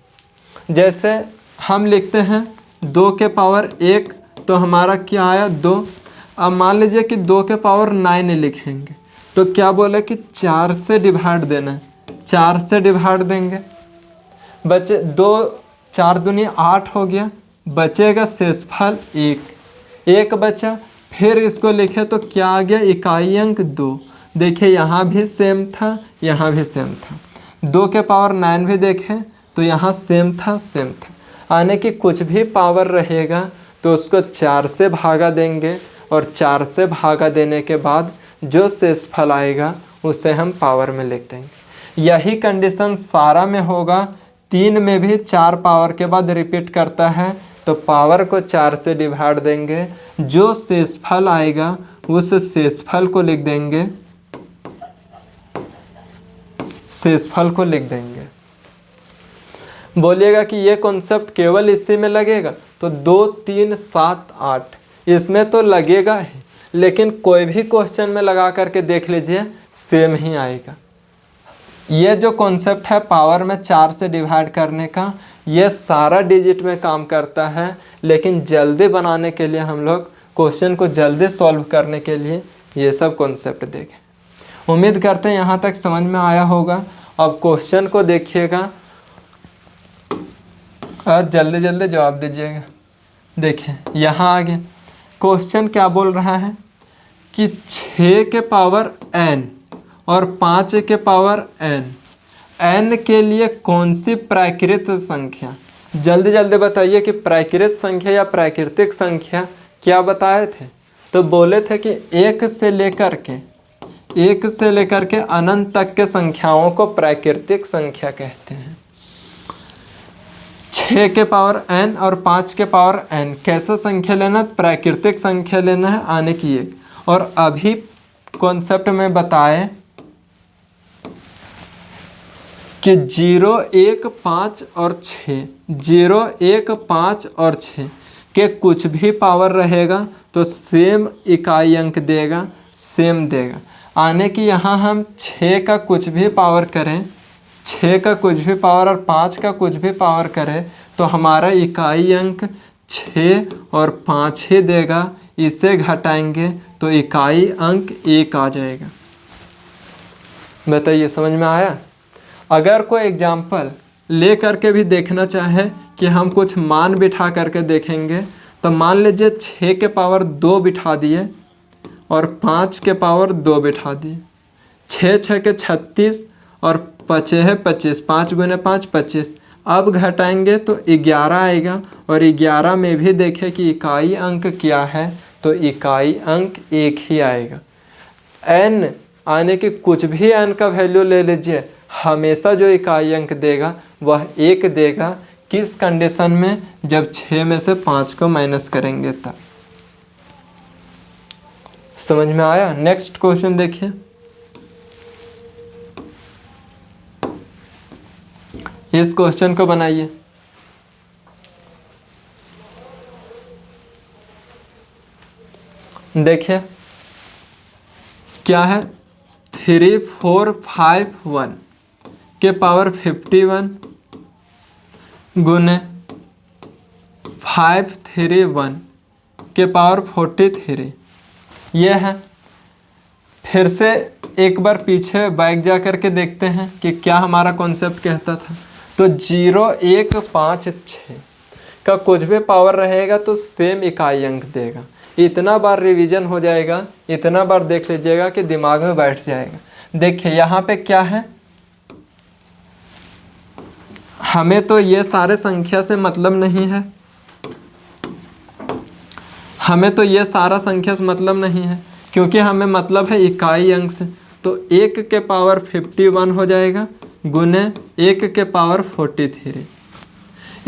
जैसे हम लिखते हैं 2 के पावर 1 तो हमारा क्या आया 2। अब मान लीजिए कि 2 के पावर 9 लिखेंगे तो क्या बोले कि 4 से डिवाइड देना है, 4 से डिवाइड देंगे। बचे 2, 4 दूनी 8 हो गया, बचेगा शेषफल 1 बचा। फिर इसको लिखे तो क्या आ गया, इकाई अंक 2। देखिए यहाँ भी सेम था, यहाँ भी सेम था। 2 के पावर 9 भी देखें तो यहाँ सेम था। आने की कुछ भी पावर रहेगा तो उसको 4 से भागा देंगे और 4 से भागा देने के बाद जो शेषफल आएगा उसे हम पावर में लिख देंगे। यही कंडीशन सारा में होगा। 3 में भी 4 पावर के बाद रिपीट करता है तो पावर को 4 से डिवाइड देंगे, जो शेषफल आएगा उस शेषफल को लिख देंगे, शेषफल को लिख देंगे। बोलिएगा कि ये कॉन्सेप्ट केवल इसी में लगेगा, तो 2 3 7 8 इसमें तो लगेगा ही, लेकिन कोई भी क्वेश्चन में लगा करके देख लीजिए सेम ही आएगा। ये जो कॉन्सेप्ट है पावर में 4 से डिवाइड करने का, ये सारा डिजिट में काम करता है, लेकिन जल्दी बनाने के लिए हम लोग क्वेश्चन को जल्दी सॉल्व करने के लिए ये सब कॉन्सेप्ट देखें। उम्मीद करते हैं यहाँ तक समझ में आया होगा। अब क्वेश्चन को देखिएगा और जल्दी जल्दी जवाब दीजिएगा। देखें यहाँ आगे क्वेश्चन क्या बोल रहा है कि 6 के पावर n और 5 के पावर n के लिए कौन सी प्राकृत संख्या, जल्दी जल्दी बताइए कि प्राकृत संख्या या प्राकृतिक संख्या क्या बताए थे। तो बोले थे कि 1 से लेकर के अनंत तक के संख्याओं को प्राकृतिक संख्या कहते हैं। 6 के पावर n और 5 के पावर n कैसा संख्या लेना, प्राकृतिक संख्या लेना है, आने की 1। और अभी कॉन्सेप्ट में बताए कि 0 1 5 और 6 के कुछ भी पावर रहेगा तो सेम इकाई अंक देगा, सेम देगा। आने की यहाँ हम 6 का कुछ भी पावर करें, 6 का कुछ भी पावर और 5 का कुछ भी पावर करें तो हमारा इकाई अंक 6 और 5 ही देगा। इसे घटाएंगे तो इकाई अंक 1 आ जाएगा। बताइए समझ में आया। अगर कोई एग्जाम्पल ले करके भी देखना चाहे कि हम कुछ मान बिठा करके देखेंगे तो मान लीजिए 6 के पावर 2 बिठा दिए और 5 के पावर 2 बिठा दिए। 6 6 के 36 और 5 है 25, 5 गुने 5 25। अब घटाएंगे तो 11 आएगा और 11 में भी देखें कि इकाई अंक क्या है, तो इकाई अंक 1 ही आएगा। n आने की कुछ भी n का वैल्यू ले लीजिए, हमेशा जो इकाई अंक देगा वह 1 देगा। किस कंडीशन में, जब 6 में से 5 को माइनस करेंगे तब। समझ में आया। नेक्स्ट क्वेश्चन देखिए। इस क्वेश्चन को बनाइए। देखिए क्या है, 3 4 5 1 के पावर 51 गुने 5 3 1 के पावर 43 ये है। फिर से एक बार पीछे बैक जा कर के देखते हैं कि क्या हमारा कॉन्सेप्ट कहता था। तो 0 1 5 6 का कुछ भी पावर रहेगा तो सेम इकाई अंक देगा। इतना बार रिवीजन हो जाएगा, इतना बार देख लीजिएगा कि दिमाग में बैठ जाएगा। देखिए यहाँ पे क्या है, हमें तो ये सारे संख्या से मतलब नहीं है, हमें तो ये सारा संख्या से मतलब नहीं है, क्योंकि हमें मतलब है इकाई अंक से, तो 1 के पावर 51 हो जाएगा गुने 1 के पावर 43।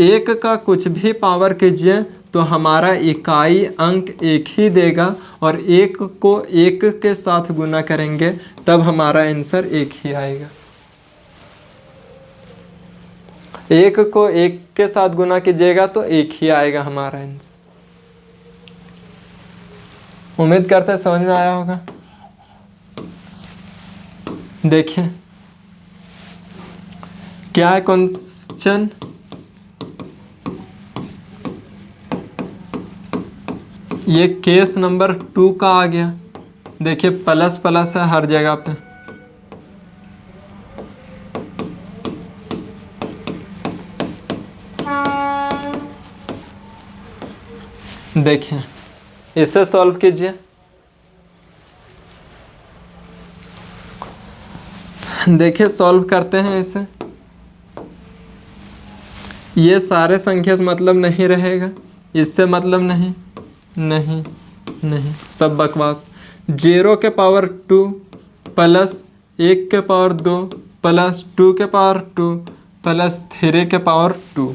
1 का कुछ भी पावर कीजिए तो हमारा इकाई अंक एक ही देगा, और 1 को 1 के साथ गुना करेंगे तब हमारा आंसर एक ही आएगा। 1 को 1 के साथ गुना कीजिएगा तो एक ही आएगा हमारा आंसर। उम्मीद करते हैं समझ में आया होगा। देखिए क्या है क्वेश्चन, ये केस नंबर 2 का आ गया। देखिए प्लस प्लस है हर जगह पे। देखिए इसे सॉल्व कीजिए। देखिए सॉल्व करते हैं इसे। ये सारे संख्या से मतलब नहीं रहेगा, इससे मतलब नहीं, नहीं नहीं, सब बकवास। 0 के पावर 2 प्लस 1 के पावर 2 प्लस 2 के पावर 2 प्लस 3 के पावर 2।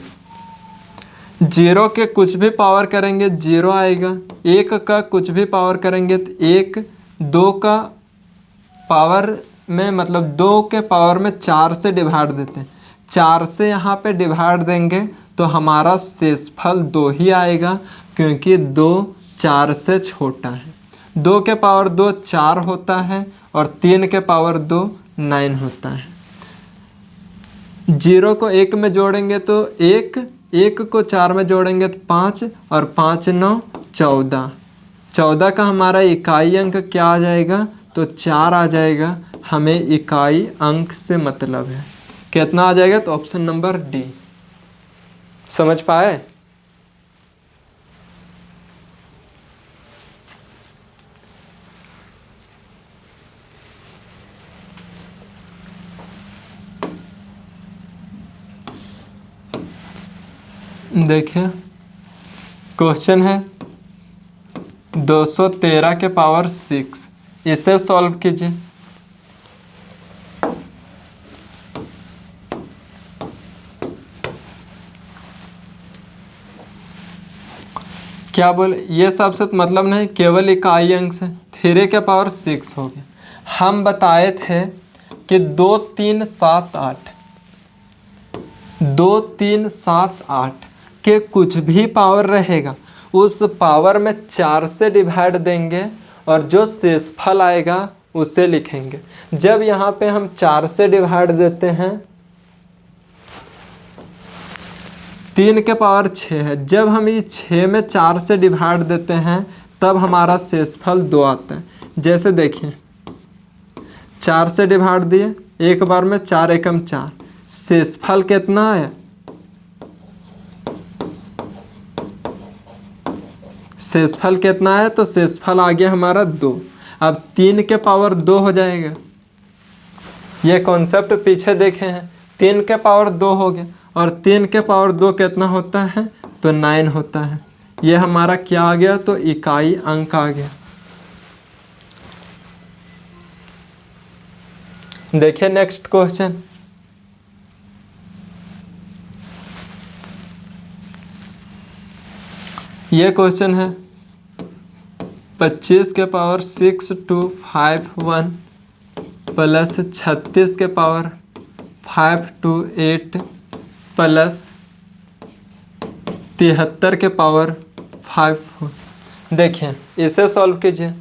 0 के कुछ भी पावर करेंगे 0 आएगा, 1 का कुछ भी पावर करेंगे तो 1, 2 का पावर में मतलब 2 के पावर में 4 से डिवाइड देते हैं, 4 से यहाँ पे डिवाइड देंगे तो हमारा शेषफल 2 ही आएगा, क्योंकि 2 4 से छोटा है। 2 के पावर 2 4 होता है और 3 के पावर 2 9 होता है। 0 को 1 में जोड़ेंगे तो 1, 1 को 4 में जोड़ेंगे तो 5 और 5 9 14। 14 का हमारा इकाई अंक क्या आ जाएगा, तो 4 आ जाएगा। हमें इकाई अंक से मतलब है। कितना आ जाएगा, तो ऑप्शन नंबर डी। समझ पाए? देखिए क्वेश्चन है 213 के पावर 6, इसे सॉल्व कीजिए। क्या बोले, ये सबसे मतलब नहीं, केवल इकाई अंक से 3 के पावर 6 हो गया। हम बताए थे कि 2 3 7 8 2 3 7 8 के कुछ भी पावर रहेगा उस पावर में 4 से डिवाइड देंगे और जो शेषफल आएगा उसे लिखेंगे। जब यहाँ पे हम 4 से डिवाइड देते हैं, 3 के पावर 6 है, जब हम ये 6 में 4 से डिवाइड देते हैं तब हमारा शेषफल 2 आता है। जैसे देखिए 4 से डिवाइड दिए, एक बार में 4 एकम 4, शेषफल कितना है, शेषफल कितना है, तो शेषफल आ गया हमारा 2। अब 3 के पावर 2 हो जाएगा। ये कॉन्सेप्ट पीछे देखे हैं, 3 के पावर 2 हो गया और 3 के पावर 2 कितना होता है, तो 9 होता है। ये हमारा क्या आ गया, तो इकाई अंक आ गया। देखिए नेक्स्ट क्वेश्चन, ये क्वेश्चन है 25 के पावर 6251 प्लस 36 के पावर 528 प्लस 73 के पावर 5। देखिए इसे सॉल्व कीजिए।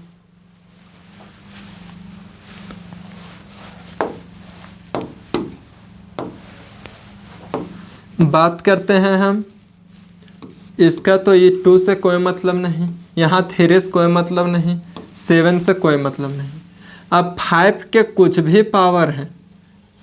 बात करते हैं हम इसका, तो ये 2 से कोई मतलब नहीं, यहाँ 3 से कोई मतलब नहीं, 7 से कोई मतलब नहीं। अब 5 के कुछ भी पावर है,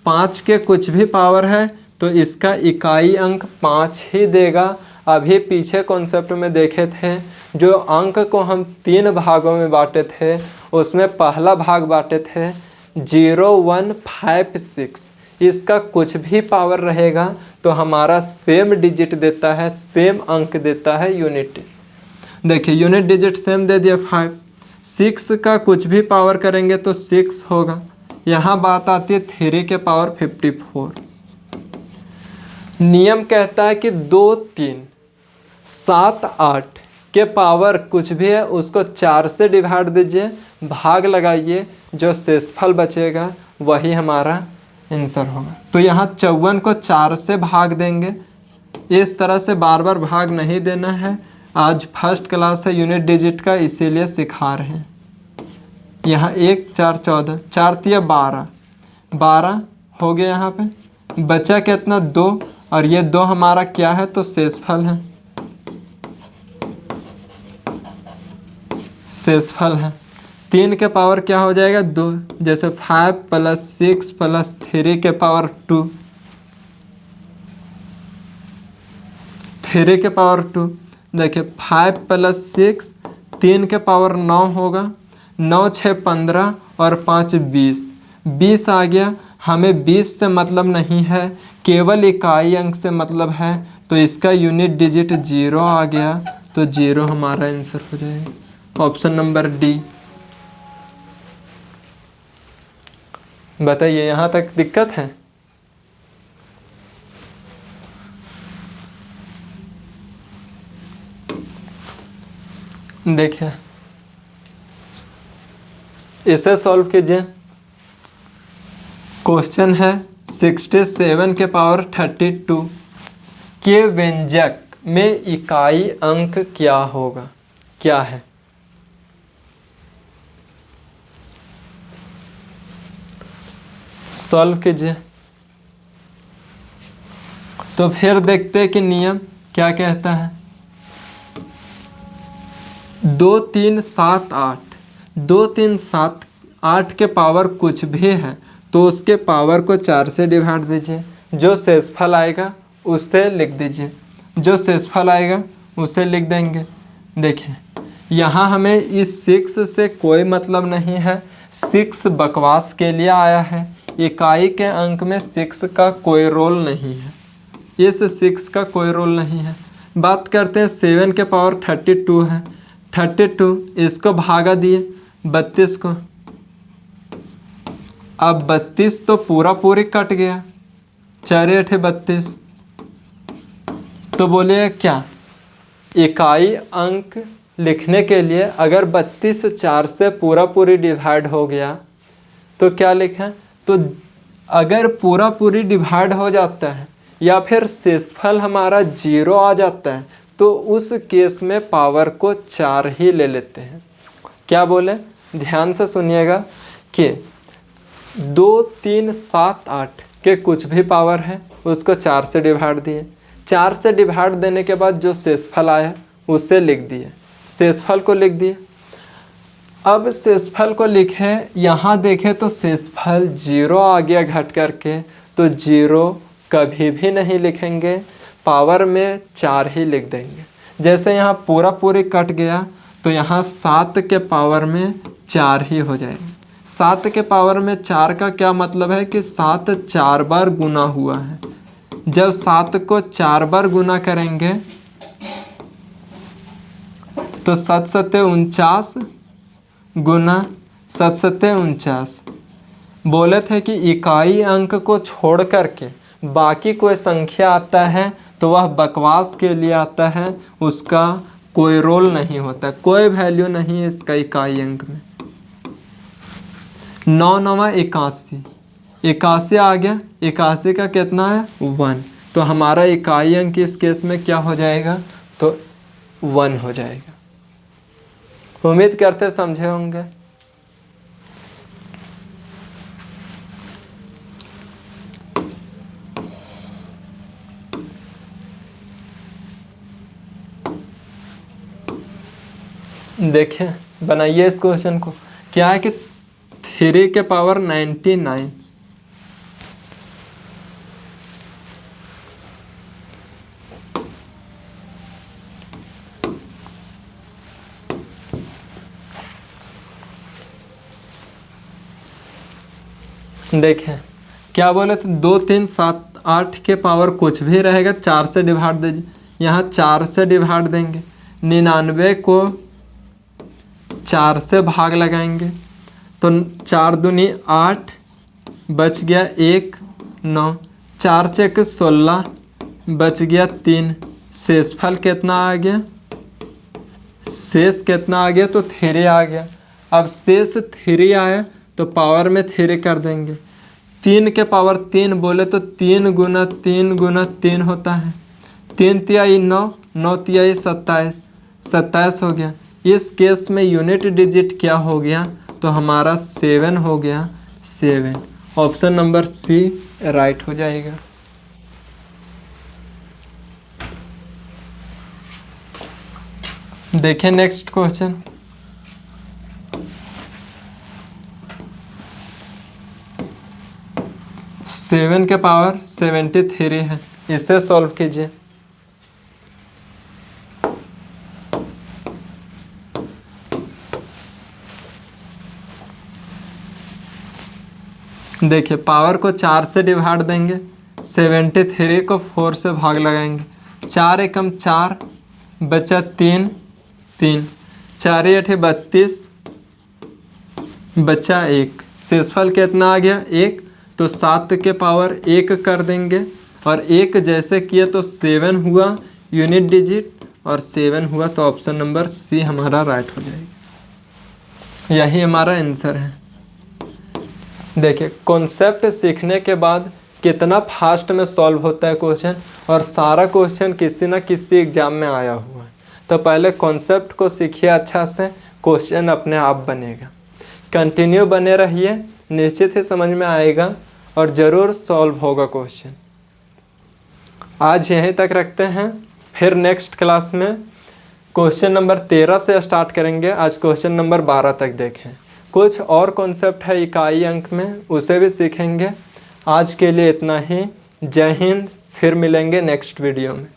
5 के कुछ भी पावर है तो इसका इकाई अंक 5 ही देगा। अभी पीछे कॉन्सेप्ट में देखे थे, जो अंक को हम 3 भागों में बांटे थे, उसमें पहला भाग बांटे थे 0 1 5 6। इसका कुछ भी पावर रहेगा तो हमारा सेम डिजिट देता है, सेम अंक देता है, यूनिट। देखिए यूनिट डिजिट सेम दे दिया 5, 6 का कुछ भी पावर करेंगे तो 6 होगा। यहाँ बात आती है 3 के पावर 54। नियम कहता है कि 2, 3, 7, 8 के पावर कुछ भी है उसको 4 से डिवाइड दीजिए, भाग लगाइए, जो शेषफल बचेगा वही हमारा आंसर होगा। तो यहाँ 54 को 4 से भाग देंगे। इस तरह से बार बार भाग नहीं देना है। आज फर्स्ट क्लास है यूनिट डिजिट का, इसीलिए सिखा रहे हैं। यहाँ 1, 4, 14, 4 तिया 12, 12 हो गया। यहाँ पे बचा कितना 2, और ये 2 हमारा क्या है तो शेषफल है, शेषफल है। 3 के पावर क्या हो जाएगा 2, जैसे 5 + 6 + 3 के पावर 2, 3 के पावर 2। देखिए 5 + 6 3 के पावर 9 होगा, 9, 6, 15 और 5, 20, 20 आ गया। हमें 20 से मतलब नहीं है, केवल इकाई अंक से मतलब है, तो इसका यूनिट डिजिट 0 आ गया, तो 0 हमारा आंसर हो जाएगा। Option number D. बताइए यहाँ तक दिक्कत है? देखिए इसे सॉल्व कीजिए। क्वेश्चन है 67 के पावर 32 के व्यंजक में इकाई अंक क्या होगा, क्या है? सॉल्व कीजिए। तो फिर देखते हैं कि नियम क्या कहता है। 2, 3, 7, 8, 2, 3, 7, 8 के पावर कुछ भी है तो उसके पावर को 4 से डिवाइड दीजिए, जो शेषफल आएगा उससे लिख दीजिए, जो शेषफल आएगा उसे लिख देंगे। देखिए यहाँ हमें इस 6 से कोई मतलब नहीं है, 6 बकवास के लिए आया है। इकाई के अंक में 6 का कोई रोल नहीं है, इस 6 का कोई रोल नहीं है। बात करते हैं 7 के पावर 32 है, 32 इसको भागा दिए 32 को, अब 32 तो पूरी कट गया, 4 8 32। तो बोलिए क्या इकाई अंक लिखने के लिए अगर 32 4 से पूरी डिवाइड हो गया तो क्या लिखें? तो अगर पूरी डिवाइड हो जाता है या फिर शेषफल हमारा 0 आ जाता है तो उस केस में पावर को 4 ही ले लेते हैं। क्या बोले? ध्यान से सुनिएगा कि 2, 3, 7, 8 के कुछ भी पावर है उसको 4 से डिवाइड दिए, 4 से डिवाइड देने के बाद जो शेषफल आया उसे लिख दिए, शेषफल को लिख दिए। अब शेषफल को लिखे, यहाँ देखें तो शेषफल 0 आ गया घट करके, तो 0 कभी भी नहीं लिखेंगे, पावर में 4 ही लिख देंगे। जैसे यहाँ पूरी कट गया तो यहाँ 7 के पावर में 4 ही हो जाएगा। 7 के पावर में 4 का क्या मतलब है कि 7 4 बार गुना हुआ है। जब 7 को 4 बार गुना करेंगे तो 7 7 49 गुना 7 7 49। बोले थे कि इकाई अंक को छोड़ करके बाकी कोई संख्या आता है तो वह बकवास के लिए आता है, उसका कोई रोल नहीं होता, कोई वैल्यू नहीं है इसका इकाई अंक में। 9 9 81, 81 आ गया, 81 का कितना है 1, तो हमारा इकाई अंक इस केस में क्या हो जाएगा तो 1 हो जाएगा। उम्मीद करते समझे होंगे। देखिए बनाइए इस क्वेश्चन को। क्या है कि 3 के पावर 99, देखें क्या बोले तो 2 3 7 8 के पावर कुछ भी रहेगा 4 से डिवाइड दीजिए, यहाँ 4 से डिवाइड देंगे। 99 को 4 से भाग लगाएंगे तो 4 दूनी 8, बच गया 1, 9, 4 चेक 16, बच गया 3। शेषफल कितना आ गया? शेष कितना आ गया? तो 3 आ गया। अब शेष 3 आया तो पावर में 3 कर देंगे। 3 के पावर 3 बोले तो 3 गुना 3 गुना 3 होता है। 3 तिहाई 9, 9 तिहाई 27, 27 हो गया। इस केस में यूनिट डिजिट क्या हो गया? तो हमारा 7 हो गया, 7। ऑप्शन नंबर सी राइट हो जाएगा। देखिए नेक्स्ट क्वेश्चन। सेवन के पावर 73 है, इसे सॉल्व कीजिए। देखिए पावर को 4 से डिवाइड देंगे, 73 को 4 से भाग लगाएंगे। 4 एकम 4, बचा 3, 3, 4 8 32, बचा 1। शेषफल कितना आ गया? 1। तो 7 के पावर 1 कर देंगे और 1 जैसे किया तो 7 हुआ यूनिट डिजिट और 7 हुआ, तो ऑप्शन नंबर सी हमारा राइट हो जाएगा। यही हमारा आंसर है। देखिए कॉन्सेप्ट सीखने के बाद कितना फास्ट में सॉल्व होता है क्वेश्चन, और सारा क्वेश्चन किसी ना किसी एग्जाम में आया हुआ है। तो पहले कॉन्सेप्ट को सीखिए अच्छा से, क्वेश्चन अपने आप बनेगा। कंटिन्यू बने रहिए, निश्चित ही समझ में आएगा और ज़रूर सॉल्व होगा क्वेश्चन। आज यहीं तक रखते हैं, फिर नेक्स्ट क्लास में क्वेश्चन नंबर 13 से स्टार्ट करेंगे। आज क्वेश्चन नंबर 12 तक देखें। कुछ और कॉन्सेप्ट है इकाई अंक में, उसे भी सीखेंगे। आज के लिए इतना ही। जय हिंद, फिर मिलेंगे नेक्स्ट वीडियो में।